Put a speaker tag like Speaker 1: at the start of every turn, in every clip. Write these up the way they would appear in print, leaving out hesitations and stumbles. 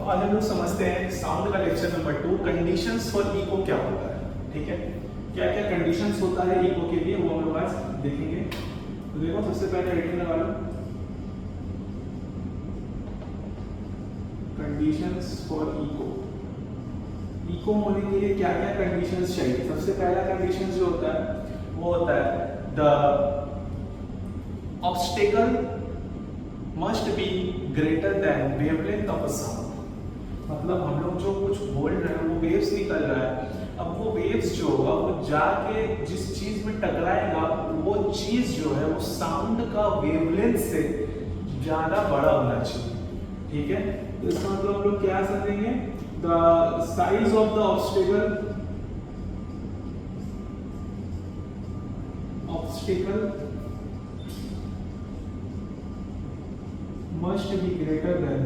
Speaker 1: तो आज हम लोग समझते हैं साउंड का lecture number 2 conditions for echo क्या होता है। ठीक है, क्या क्या कंडीशंस होता है इको के लिए वो हम लोग आज देखेंगे। तो देखो सबसे पहले रेटिंग लगा लो, कंडीशंस फॉर इको। इको होने के लिए क्या क्या कंडीशंस चाहिए। सबसे पहला कंडीशन जो होता है वो होता है the obstacle must be greater than wavelength of a sound. मतलब हम लोग जो कुछ बोल रहे हैं वो वेव्स निकल रहा है, अब वो वेव्स जो होगा वो जाके जिस चीज में टकराएगा वो चीज जो है वो साउंड का वेवलेंथ से ज्यादा बड़ा होना चाहिए। ठीक है, तो इसका मतलब हम लोग क्या समझेंगे, the size of the obstacle must be greater than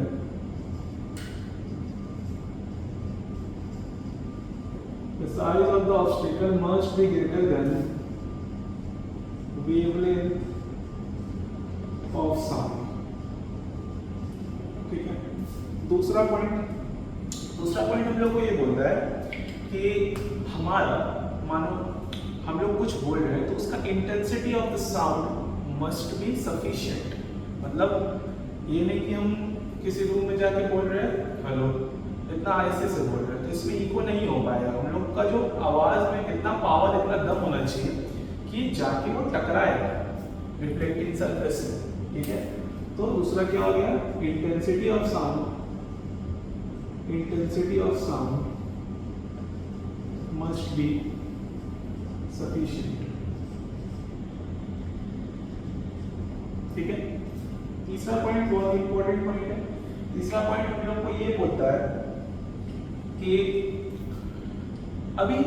Speaker 1: the size of the obstacle must be greater than wavelength of sound। ठीक है, दूसरा पॉइंट हम लोग को ये बोलता है कि हमारा मानो हम लोग कुछ बोल रहे हैं तो उसका intensity of the sound must be sufficient. मतलब ये नहीं कि हम किसी रूम में जाके बोल रहे हैं हेलो इतना आहिस्ते से बोल रहे हैं तो इसमें इको नहीं हो पाएगा। हम लोग का जो आवाज में इतना पावर इतना दम होना चाहिए कि जाके वो टकराएगा रिफ्लेक्टिंग सरफेस से। ठीक है, तो दूसरा क्या हो गया, intensity of sound must be sufficient. ठीक है, तीसरा पॉइंट बहुत इंपॉर्टेंट पॉइंट है। तीसरा पॉइंट हम लोग को ये बोलता है कि अभी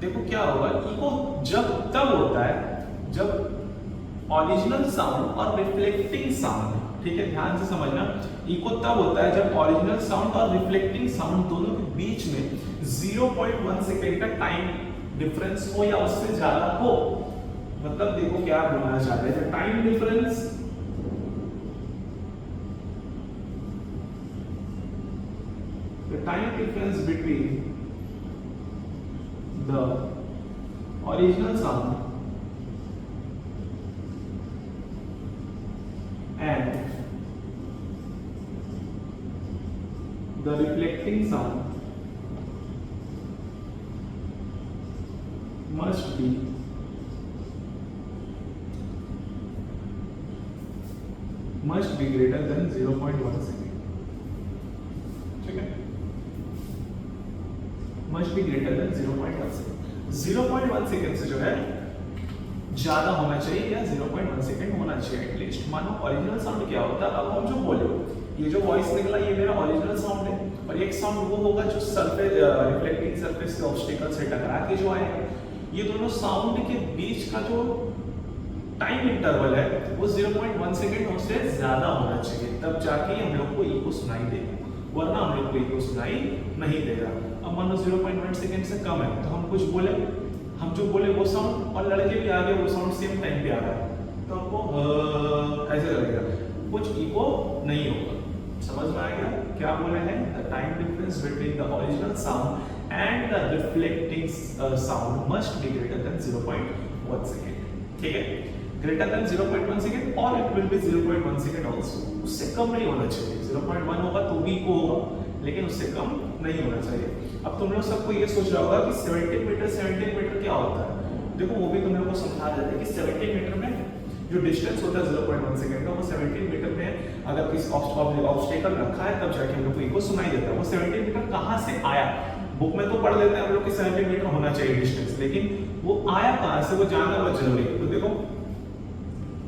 Speaker 1: देखो क्या होगा, इको जब तब होता है जब ओरिजिनल साउंड और रिफ्लेक्टिंग साउंड, ठीक है ध्यान से समझना, इको तब होता है जब ओरिजिनल साउंड और रिफ्लेक्टिंग साउंड दोनों के बीच में 0.1 सेकेंड का टाइम डिफरेंस हो या उससे ज्यादा हो। मतलब देखो क्या बोलना चाहते हैं, time difference the time difference between the original sound and the reflecting sound must be greater than 0.1 second। ठीक है, must be greater than 0.1 second. 0.1 second से जो है ज्यादा होना चाहिए या 0.1 सेकेंड होना चाहिए एटलीस्ट। मानो ओरिजिनल साउंड क्या होता है, अब हम जो बोले ये जो वॉइस निकला ये मेरा ओरिजिनल साउंड है और एक साउंड वो होगा जो सरफेस रिफ्लेक्टिंग सरफेस से ऑब्स्टेकल से टकरा के जो आएगा। ये दोनों साउंड के बीच का जो टाइम इंटरवल है वो 0.1 सेकेंड उससे ज्यादा होना चाहिए, तब जाके हम लोग को इको सुनाई देगा, वरना हम लोग को इको सुनाई नहीं देगा। अब मानो 0.1 सेकेंड से कम है तो हम कुछ बोले, हम जो बोले वो साउंड और लड़के भी आ गए वो साउंड सेम टाइम पे आ रहा है तो हमको ऐसे लगेगा, कुछ इको नहीं होगा। समझ में आ गया क्या बोले हैं, the time difference between the original sound and the reflecting sound must be greater than 0.1 second. ठीक है, ग्रेटर देन 0.1 सेकेंड और it will be 0.1 second also. उससे कम नहीं होना चाहिए, 0.1 होगा तो भी इको होगा लेकिन उससे कम नहीं होना चाहिए। अब तुम लोग सबको ये सोच रहा होगा कि 17 मीटर क्या होता है। देखो वो भी तुम लोग को समझा देते हैं कि 17 मीटर में जो डिस्टेंस होता है 0.1 सेकेंड का वो 17 मीटर में अगर किसी ऑब्स्टेकल रखा है तब जाके हम लोग को इको सुनाई देता है। वो 17 मीटर कहाँ से आया, बुक में तो पढ़ लेते हैं हम लोग कि 17 मीटर होना चाहिए डिस्टेंस, लेकिन वो आया कहाँ से वो जानना बहुत जरूरी है। तो देखो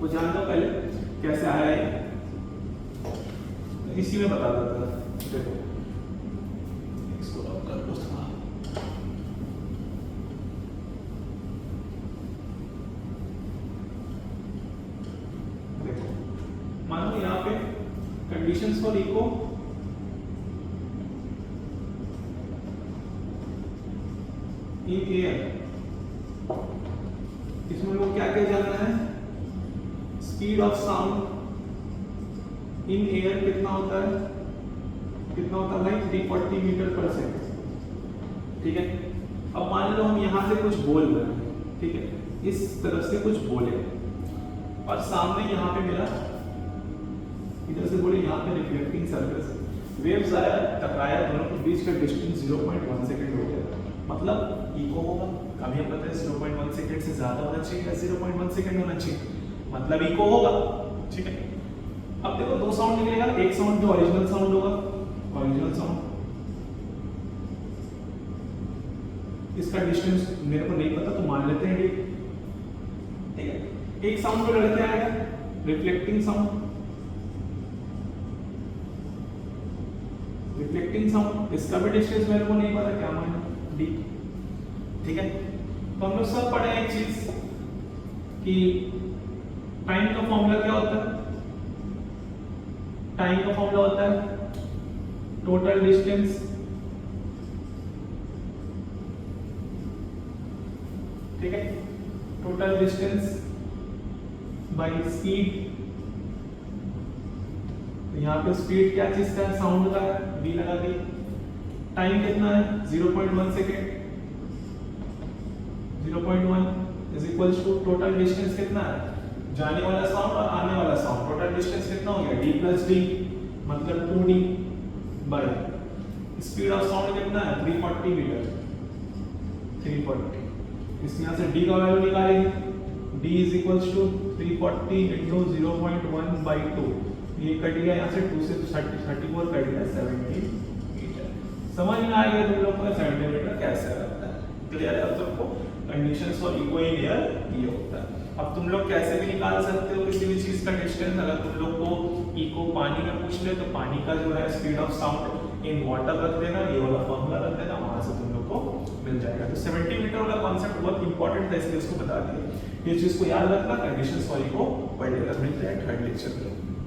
Speaker 1: वो जान दो पहले कैसे आया है, इसी में बता देता है। देखो इसको रब कर दो, देखो मानो यहाँ पे conditions for echo in air, इसमें लोग क्या क्या जानना है, speed of sound in air कितना होता है कितना होता है भाई 340 मीटर पर सेकंड। ठीक है, अब मान लो हम यहाँ से कुछ बोल रहे हैं, ठीक है, इस तरफ से कुछ बोले और सामने यहाँ पे मेरा इधर से बोले यहाँ पे रिफ्लेक्टिंग सर्फेस वेव्स आया टकराया, दोनों के बीच का डिस्टेंस 0.1 सेकंड हो गया, मतलब इको होगा। अभी हम पता है 0.1 सेकंड से ज्यादा होना चाहिए या 0.1 सेकंड होना चाहिए, मतलब इको होगा। ठीक है, अब देखो दो साउंड निकलेगा, एक साउंड जो ओरिजिनल साउंड होगा, ओरिजिनल साउंड, इसका डिस्टेंस मेरे को नहीं पता तो मान लेते हैं डी। ठीक है, एक साउंड जो लड़के आएगा रिफ्लेक्टिंग साउंड, रिफ्लेक्टिंग साउंड, इसका भी डिस्टेंस मेरे को नहीं पता, क्या मान डी। ठीक है, तो हम लोग सब पढ़े एक चीज कि टाइम का फॉर्मूला क्या होता है, टाइम का फॉर्मूला होता है टोटल डिस्टेंस ठीक है, टोटल डिस्टेंस बाय स्पीड। यहाँ पे स्पीड क्या चीज का है, साउंड का है, v लगा दी। टाइम कितना है 0.1 second, 0.1 is equals to total distance कितना है, जाने वाला साउंड और आने वाला साउंड, टोटल डिस्टेंस कितना हो गया d प्लस d, मतलब 2d by speed of sound कितना है 340 मीटर, 340। इस यहाँ से d का वैल्यू निकालेंगे, d is equals to 340 into 0.1 by 2, ये कट गया यहाँ से 2 से 34 कट गया 70 मीटर। समझ में आ गया तुम लोग को सेंटीमीटर कैसे रहता है, क्लियर है अब तुमको। Conditions for echo in air ये होता है। अब तुम लोग कैसे भी निकाल सकते हो किसी भी चीज का डिस्टेंस, अगर तुम लोग को इको पानी में पूछ ले तो पानी का जो है speed of sound in water रख देना, ये वाला फॉर्मूला रख देना, वहां से तुम लोग को मिल जाएगा। तो 70 मीटर वाला कॉन्सेप्ट बहुत इंपॉर्टेंट है, इसलिए इसको बता दिया। ये चीज को याद रखना, कंडीशंस फॉर इको पढ़ लेगा, मिलते हैं थर्ड लेक्चर में।